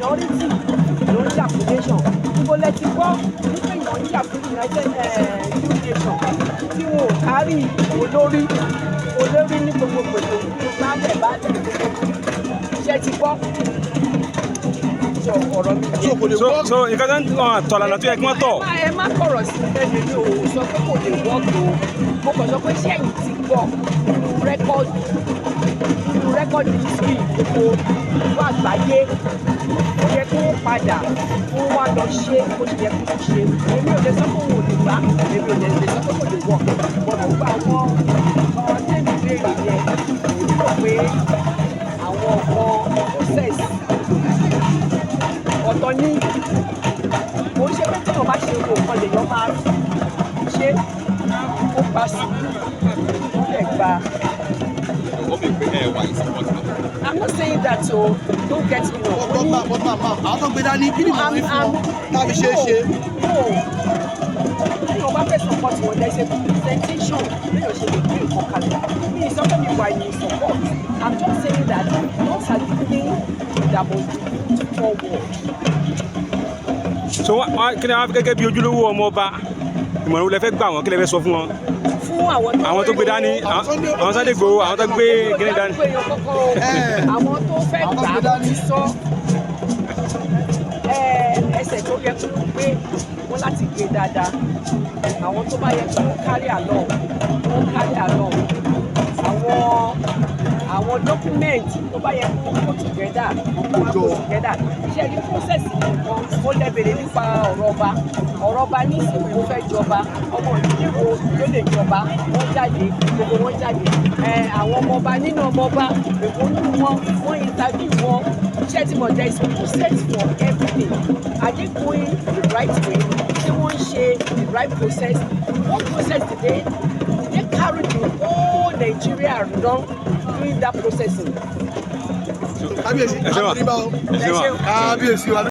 minority ló ń jà fún nation níbo lẹ ti gbọ́ wípé èèyàn ń jà fún United Nation tí wọn ò kárí olórí ní gbogbo pẹ̀lú báàlẹ̀ gbogbo iṣẹ́ ti gbọ́. Ọ̀rọ̀ mi yẹn. So nǹkan tó ń tọ̀ lànà tó yẹ kí wọ́n tọ̀. Ẹ má kọ̀rọ̀ sí ẹni ní o sọ pé kò lè wọ́ọ̀kì o mo kàn sọ pé sẹ́yìn ti gbọ́ nínú rẹ́kọ̀dì history gbogbo ìlú àgbáyé ó yẹ kí wọ́n padà wọ́n wá lọ ṣe bó ṣe yẹ kí wọ́n ṣe èmi ò lè sọ pé òun ò lè gbà èmi ò lè sọ pé kò lè wọ̀ gbọ́dọ̀ gba àwọn tẹ́lẹ̀ béèrè yẹn èmi rò pé àwọn process ọ̀tọ̀ ní kò ń ṣe pé tí wọ́n bá ṣe owó nǹkan lèèyàn máa ṣe ó gba sùúrù ó lè gba. I'm not saying that so don't get me wrong. Àwọn tó gbé dání kí ni màá ní fún ọ tàbí ṣe é ṣe. Tí wọ́n bá fẹ́ support wọn there is a presentation lẹ́yìn ṣe lè gbé nǹkan kalẹ̀. Mi ì sọ pé mi wà ní support. I'm just saying that those are the things that must be put forward. So kí ni wọ́n fi gẹ́gẹ́ bí ojúlówó ọmọ ọba ìmọ̀ràn wo lẹ fẹ́ gbà wọ́n kí lẹ fẹ́ sọ fún wọn. Fún àwọn tó gbé dání àwọn Sunday Igboho àwọn tó gbé kíní dání. Àwọn tó fẹ́ gbà wọ́n ti sọ ẹsẹ̀ tó yẹ kó gbé wọ́n láti gbé dáadáa àwọn tó bá yẹ kó carry along wọ́n carry along àwọn document tó bá yẹ kó put together wọ́n put together ṣe ní process nìkan ó lẹ́bẹ̀rẹ̀ nípa ọ̀rọ̀ ọba ní ìsìnkú ló fẹ́ jọba ọmọ ìdílé ló lè jọba wọ́n jáde gbogbo wọn jáde àwọn ọmọọba nínú ọmọọba èwo nínú wọn interview wọn ṣé ti mọ̀ there is a process for everything are they going the right way ṣé wọ́n ń ṣe the right process one process today they carry the whole Nigeria along doing that processing. Kábíyèsí, kábíyèsí.